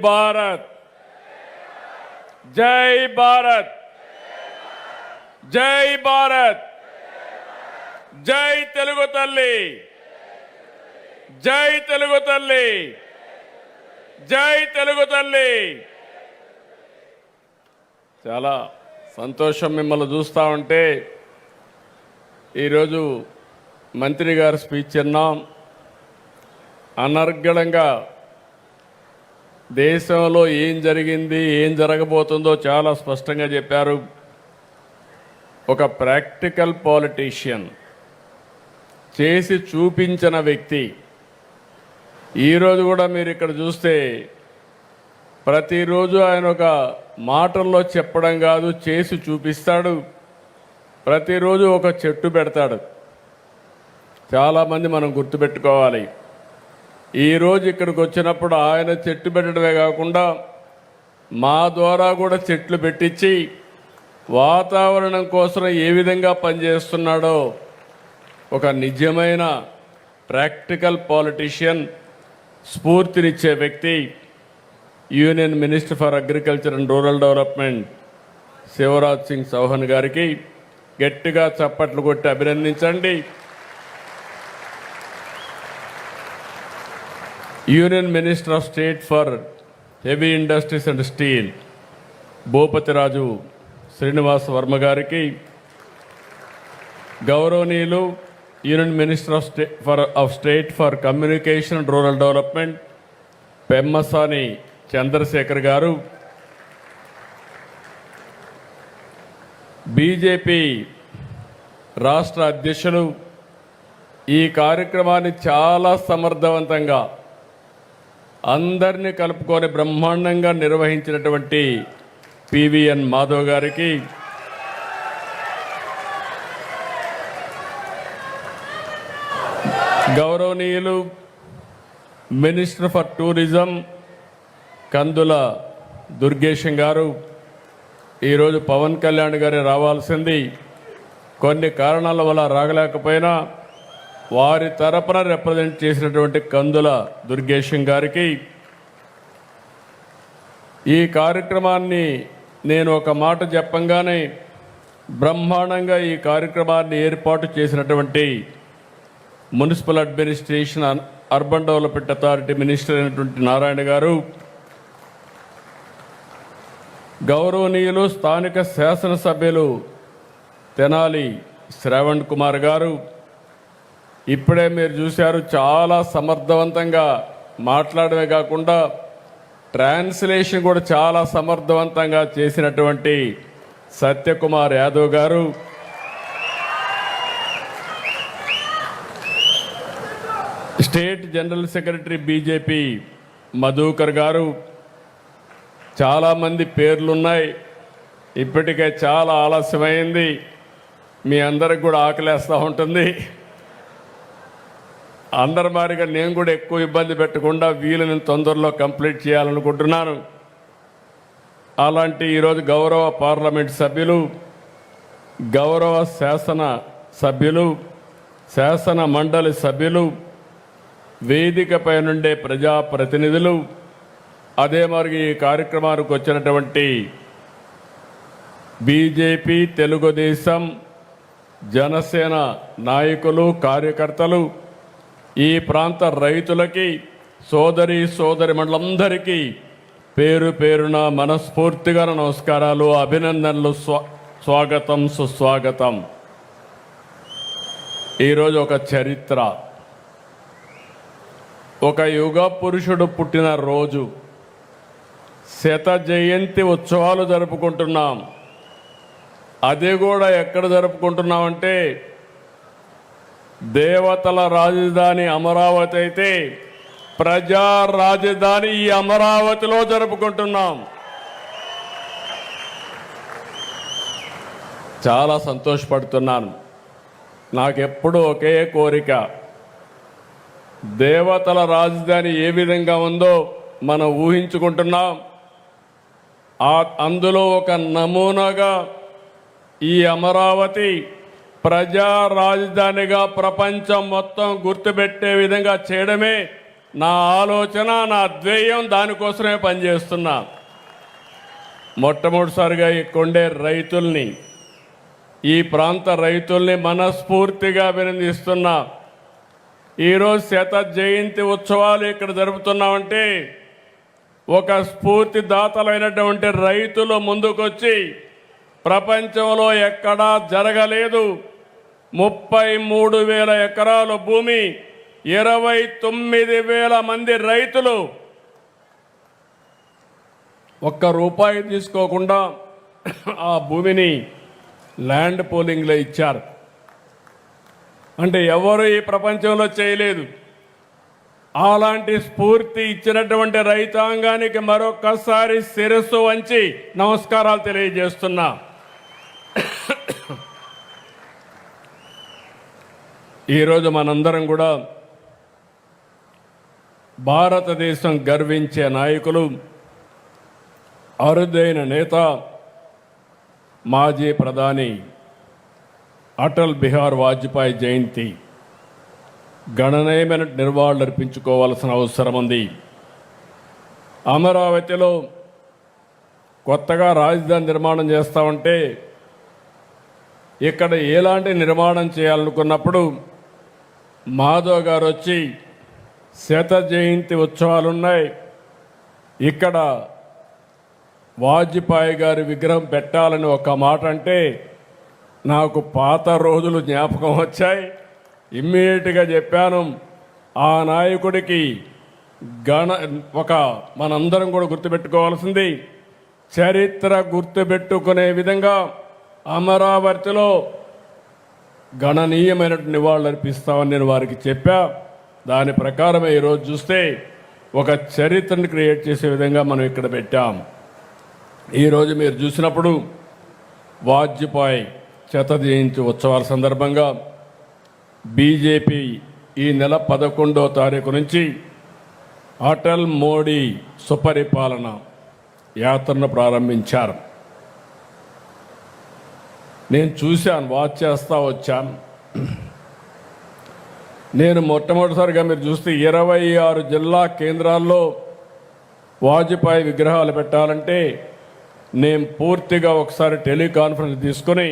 భారత్, జై భారత్, జై భారత్, జై తెలుగు తల్లి, జై తెలుగు తల్లి, జై తెలుగు తల్లి. చాలా సంతోషం మిమ్మల్ని చూస్తూ ఉంటే. ఈరోజు మంత్రి గారు స్పీచ్ విన్నాం. అనర్గళంగా దేశంలో ఏం జరిగింది, ఏం జరగబోతుందో చాలా స్పష్టంగా చెప్పారు. ఒక ప్రాక్టికల్ పాలిటీషియన్, చేసి చూపించిన వ్యక్తి. ఈరోజు కూడా మీరు ఇక్కడ చూస్తే ప్రతిరోజు ఆయన ఒక మాటల్లో చెప్పడం కాదు, చేసి చూపిస్తాడు. ప్రతిరోజు ఒక చెట్టు పెడతాడు. చాలామంది మనం గుర్తుపెట్టుకోవాలి. ఈరోజు ఇక్కడికి వచ్చినప్పుడు ఆయన చెట్టు పెట్టడమే కాకుండా మా ద్వారా కూడా చెట్లు పెట్టించి వాతావరణం కోసం ఏ విధంగా పనిచేస్తున్నాడో ఒక నిజమైన ప్రాక్టికల్ పాలిటీషియన్, స్ఫూర్తినిచ్చే వ్యక్తి union minister for agriculture and rural development Shivraj Singh Chouhan గారికి గట్టిగా చప్పట్లు కొట్టి అభినందించండి. Union minister of state for heavy industries and steel Bhupathiraju Srinivas Varma గారికి, గౌరవనీయులు union minister of state for communication and rural development Pemmasani Chandrasekhar గారు, బీజేపీ రాష్ట్ర అధ్యక్షులు, ఈ కార్యక్రమాన్ని చాలా సమర్థవంతంగా అందరినీ కలుపుకొని బ్రహ్మాండంగా నిర్వహించినటువంటి పివిఎన్ మాధవ్ గారికి, గౌరవనీయులు మినిస్టర్ ఫర్ టూరిజం కందుల దుర్గేశం గారు, ఈరోజు పవన్ కళ్యాణ్ గారు రావాల్సింది, కొన్ని కారణాల వల్ల రాగలేకపోయినా వారి తరపున రిప్రజెంట్ చేసినటువంటి కందుల దుర్గేశం గారికి, ఈ కార్యక్రమాన్ని నేను ఒక మాట చెప్పంగానే బ్రహ్మాండంగా ఈ కార్యక్రమాన్ని ఏర్పాటు చేసినటువంటి municipal administration urban development authority minister అయినటువంటి నారాయణ గారు, గౌరవనీయులు స్థానిక శాసనసభ్యులు తెనాలి శ్రావణ్ కుమార్ గారు, ఇప్పుడే మీరు చూశారు చాలా సమర్థవంతంగా మాట్లాడమే కాకుండా ట్రాన్స్లేషన్ కూడా చాలా సమర్థవంతంగా చేసినటువంటి సత్యకుమార్ యాదవ్ గారు, state general secretary BJP Madhukar గారు. చాలామంది పేర్లున్నాయి. ఇప్పటికే చాలా ఆలస్యమైంది. మీ అందరికి కూడా ఆకలేస్తూ ఉంటుంది. అందరి మారిగా నేను కూడా ఎక్కువ ఇబ్బంది పెట్టకుండా వీలుని తొందరలో కంప్లీట్ చేయాలనుకుంటున్నాను. అలాంటి ఈరోజు గౌరవ పార్లమెంట్ సభ్యులు, గౌరవ శాసన సభ్యులు, శాసన మండలి సభ్యులు, వేదికపై నుండే ప్రజాప్రతినిధులు, అదే మరి ఈ కార్యక్రమానికి వచ్చినటువంటి బీజేపీ, తెలుగుదేశం, జనసేన నాయకులు, కార్యకర్తలు, ఈ ప్రాంత రైతులకి, సోదరి మండలందరికీ పేరు పేరున మనస్ఫూర్తిగా నమస్కారాలు, అభినందనలు, స్వాగతం, సుస్వాగతం. ఈరోజు ఒక చరిత్ర, ఒక యుగ పురుషుడు పుట్టిన రోజు, శత జయంతి ఉత్సవాలు జరుపుకుంటున్నాం. అది కూడా ఎక్కడ జరుపుకుంటున్నామంటే దేవతల రాజధాని అమరావతి అయితే ప్రజా రాజధాని ఈ అమరావతిలో జరుపుకుంటున్నాం. చాలా సంతోషపడుతున్నాను. నాకెప్పుడు ఒకే కోరిక, దేవతల రాజధాని ఏ విధంగా ఉందో మనం ఊహించుకుంటున్నాం. అందులో ఒక నమూనాగా ఈ అమరావతి ప్రజా రాజధానిగా ప్రపంచం మొత్తం గుర్తుపెట్టే విధంగా చేయడమే నా ఆలోచన, నా ధ్యేయం దానికోసమే పనిచేస్తున్నా. మొట్టమొదటిసారిగా ఇక్కడుండే రైతుల్ని, ఈ ప్రాంత రైతుల్ని మనస్ఫూర్తిగా అభినందిస్తున్నా. ఈరోజు శత జయంతి ఉత్సవాలు ఇక్కడ జరుపుతున్నామంటే ఒక స్ఫూర్తిదాతలైనటువంటి రైతులు ముందుకొచ్చి ప్రపంచంలో ఎక్కడా జరగలేదు. 33,000 ఎకరాల భూమి, 29,000 మంది రైతులు ఒక్క రూపాయి తీసుకోకుండా ఆ భూమిని ల్యాండ్ పూలింగ్లో ఇచ్చారు. అంటే ఎవరు ఈ ప్రపంచంలో చేయలేదు. అలాంటి స్ఫూర్తి ఇచ్చినటువంటి రైతాంగానికి మరొక్కసారి శిరస్సు వంచి నమస్కారాలు తెలియజేస్తున్నా. ఈరోజు మనందరం కూడా భారతదేశం గర్వించే నాయకులు, అరుదైన నేత, మాజీ ప్రధాని అటల్ బిహారీ వాజ్పేయి జయంతి గణనీయమైన నివాళులర్పించుకోవాల్సిన అవసరం ఉంది. అమరావతిలో కొత్తగా రాజధాని నిర్మాణం చేస్తామంటే ఇక్కడ ఎలాంటి నిర్మాణం చేయాలనుకున్నప్పుడు మాధవ్ గారు వచ్చి శత జయంతి ఉత్సవాలున్నాయి, ఇక్కడ వాజ్పేయి గారి విగ్రహం పెట్టాలని ఒక మాట అంటే నాకు పాత రోజులు జ్ఞాపకం వచ్చాయి. ఇమ్మీడియట్గా చెప్పాను, ఆ నాయకుడికి మనందరం కూడా గుర్తుపెట్టుకోవాల్సింది, చరిత్ర గుర్తుపెట్టుకునే విధంగా అమరావతిలో గణనీయమైన నివాళులు అర్పిస్తామని నేను వారికి చెప్పా. దాని ప్రకారమే ఈరోజు చూస్తే ఒక చరిత్రను క్రియేట్ చేసే విధంగా మనం ఇక్కడ పెట్టాం. ఈరోజు మీరు చూసినప్పుడు వాజ్పేయి శత జయంతి ఉత్సవాల సందర్భంగా బీజేపీ ఈ నెల 11వ తారీఖు నుంచి అటల్ మోడీ సుపరిపాలన యాత్రను ప్రారంభించారు. నేను చూశాను, వాచ్ చేస్తా వచ్చాను. నేను మొట్టమొదటిసారిగా మీరు చూస్తే 26 జిల్లా కేంద్రాల్లో వాజ్పేయి విగ్రహాలు పెట్టాలంటే నేను పూర్తిగా ఒకసారి టెలికాన్ఫరెన్స్ తీసుకొని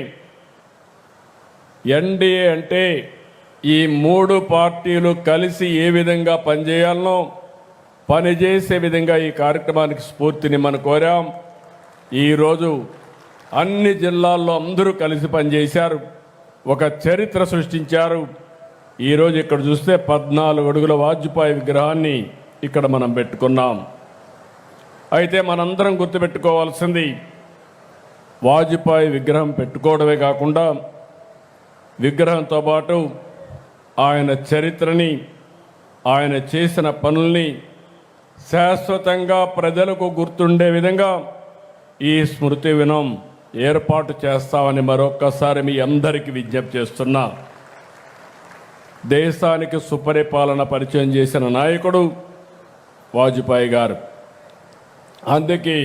ఎన్డీఏ అంటే ఈ 3 పార్టీలు కలిసి ఏ విధంగా పనిచేయాలనో పనిచేసే విధంగా ఈ కార్యక్రమానికి స్ఫూర్తిని మనం కోరాం. ఈరోజు అన్ని జిల్లాల్లో అందరూ కలిసి పనిచేశారు, ఒక చరిత్ర సృష్టించారు. ఈరోజు ఇక్కడ చూస్తే 14 అడుగుల వాజ్పేయి విగ్రహాన్ని ఇక్కడ మనం పెట్టుకున్నాం. అయితే మనందరం గుర్తుపెట్టుకోవాల్సింది, వాజ్పేయి విగ్రహం పెట్టుకోవడమే కాకుండా విగ్రహంతో పాటు ఆయన చరిత్రని, ఆయన చేసిన పనుల్ని శాశ్వతంగా ప్రజలకు గుర్తుండే విధంగా ఈ స్మృతి వనం ఏర్పాటు చేస్తామని మరొక్కసారి మీ అందరికీ విజ్ఞప్తి చేస్తున్నా. దేశానికి సుపరిపాలన పరిచయం చేసిన నాయకుడు వాజ్పేయి గారు. అందుకే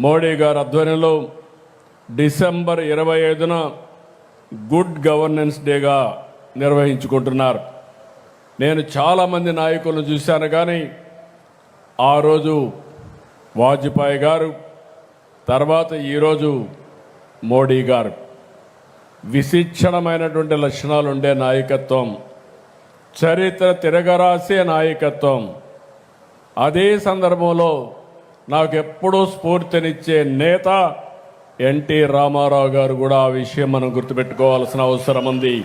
మోడీ గారి ఆధ్వర్యంలో డిసెంబర్ 25న గుడ్ గవర్నెన్స్ డేగా నిర్వహించుకుంటున్నారు. నేను చాలామంది నాయకులను చూశాను, కానీ ఆ రోజు వాజ్పేయి గారు, తర్వాత ఈరోజు మోడీ గారు విశిక్షణమైనటువంటి లక్షణాలు ఉండే నాయకత్వం, చరిత్ర తిరగరాసే నాయకత్వం. అదే సందర్భంలో నాకు ఎప్పుడూ స్ఫూర్తినిచ్చే నేత ఎన్టీ రామారావు గారు కూడా. ఆ విషయం మనం గుర్తుపెట్టుకోవాల్సిన అవసరం ఉంది.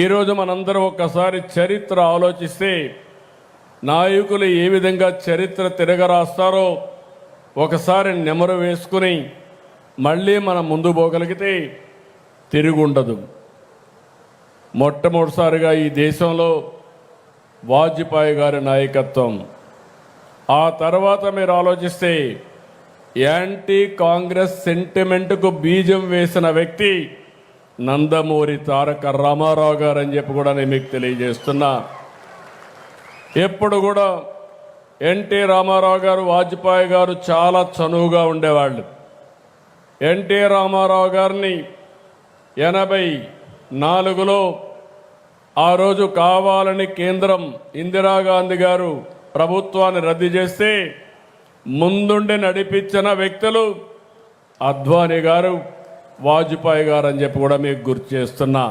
ఈరోజు మనందరం ఒక్కసారి చరిత్ర ఆలోచిస్తే నాయకులు ఏ విధంగా చరిత్ర తిరగరాస్తారో ఒకసారి నెమరు వేసుకుని మళ్ళీ మనం ముందు పోగలిగితే తిరుగుండదు. మొట్టమొదటిసారిగా ఈ దేశంలో వాజ్పేయి గారి నాయకత్వం. ఆ తర్వాత మీరు ఆలోచిస్తే యాంటీ కాంగ్రెస్ సెంటిమెంట్కు బీజం వేసిన వ్యక్తి నందమూరి తారక రామారావు గారు అని చెప్పి కూడా నేను మీకు తెలియజేస్తున్నా. ఎప్పుడు కూడా ఎన్టీ రామారావు గారు, వాజ్పేయి గారు చాలా చనువుగా ఉండేవాళ్ళు. ఎన్టీ రామారావు గారిని 84లో ఆ రోజు కావాలని కేంద్రం ఇందిరాగాంధీ గారు ప్రభుత్వాన్ని రద్దు చేస్తే ముందుండి నడిపించిన వ్యక్తులు అద్వానీ గారు, వాజ్పేయి గారు అని చెప్పి కూడా మీకు గుర్తు చేస్తున్నా.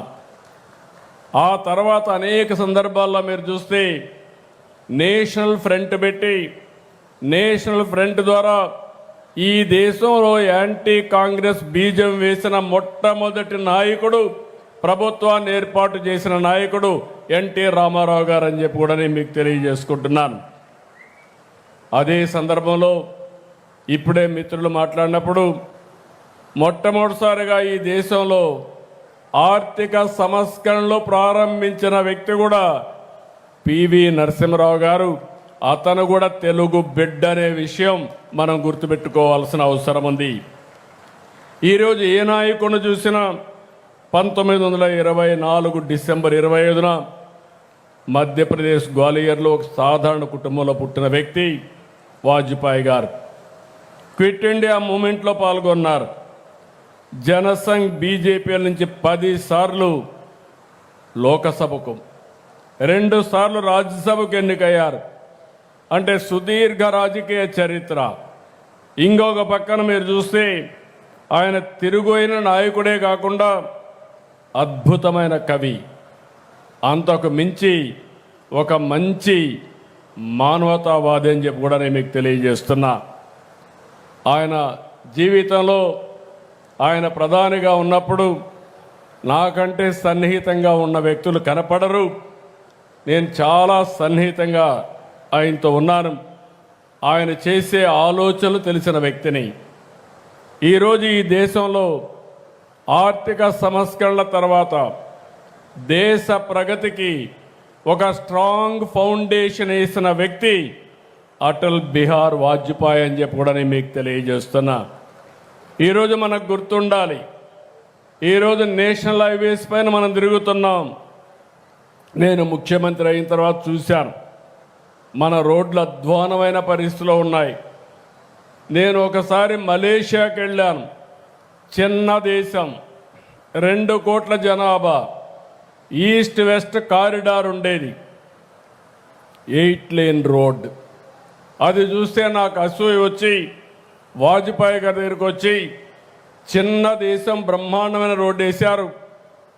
ఆ తర్వాత అనేక సందర్భాల్లో మీరు చూస్తే నేషనల్ ఫ్రంట్ పెట్టి, నేషనల్ ఫ్రంట్ ద్వారా ఈ దేశంలో యాంటీ కాంగ్రెస్ బీజం వేసిన మొట్టమొదటి నాయకుడు, ప్రభుత్వాన్ని ఏర్పాటు చేసిన నాయకుడు ఎన్టీ రామారావు గారు అని చెప్పి కూడా నేను మీకు తెలియజేసుకుంటున్నాను. అదే సందర్భంలో ఇప్పుడే మిత్రులు మాట్లాడినప్పుడు మొట్టమొదటిసారిగా ఈ దేశంలో ఆర్థిక సంస్కరణలు ప్రారంభించిన వ్యక్తి కూడా పివి నరసింహరావు గారు. అతను కూడా తెలుగు బిడ్డ అనే విషయం మనం గుర్తుపెట్టుకోవాల్సిన అవసరం ఉంది. ఈరోజు ఏ నాయకుడిని చూసినా 1924 డిసెంబర్ 25న మధ్యప్రదేశ్ గ్వాలియర్లో ఒక సాధారణ కుటుంబంలో పుట్టిన వ్యక్తి వాజ్పేయి గారు. క్విట్ ఇండియా మూమెంట్లో పాల్గొన్నారు. జనసంఘ్ బీజేపీ నుంచి 10 సార్లు లోకసభకు, 2 సార్లు రాజ్యసభకు ఎన్నికయ్యారు. అంటే సుదీర్ఘ రాజకీయ చరిత్ర. ఇంకొక పక్కన మీరు చూస్తే ఆయన తిరుగుయిన నాయకుడే కాకుండా అద్భుతమైన కవి, అంతకు మించి ఒక మంచి మానవతావాది అని చెప్పి కూడా నేను మీకు తెలియజేస్తున్నా. ఆయన జీవితంలో ఆయన ప్రధానిగా ఉన్నప్పుడు నాకంటే సన్నిహితంగా ఉన్న వ్యక్తులు కనపడరు. నేను చాలా సన్నిహితంగా ఆయనతో ఉన్నాను. ఆయన చేసే ఆలోచనలు తెలిసిన వ్యక్తిని. ఈరోజు ఈ దేశంలో ఆర్థిక సంస్కరణల తర్వాత దేశ ప్రగతికి ఒక స్ట్రాంగ్ ఫౌండేషన్ వేసిన వ్యక్తి అటల్ బిహారీ వాజ్పేయి అని చెప్పి కూడా నేను మీకు తెలియజేస్తున్నా. ఈరోజు మనకు గుర్తుండాలి, ఈరోజు నేషనల్ హైవేస్ పైన మనం తిరుగుతున్నాం. నేను ముఖ్యమంత్రి అయిన తర్వాత చూశాను, మన రోడ్లు అధ్వానమైన పరిస్థితిలో ఉన్నాయి. నేను ఒకసారి మలేషియాకి వెళ్ళాను. చిన్న దేశం, 2 కోట్ల జనాభా, ఈస్ట్ వెస్ట్ కారిడార్ ఉండేది, 8 లేన్ రోడ్. అది చూస్తే నాకు అసూయ వచ్చి వాజ్పేయి గారి దగ్గరికి వచ్చి, చిన్న దేశం బ్రహ్మాండమైన రోడ్డు వేశారు,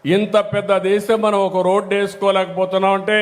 ఇంత పెద్ద దేశం మనం ఒక రోడ్డు వేసుకోలేకపోతున్నాం అంటే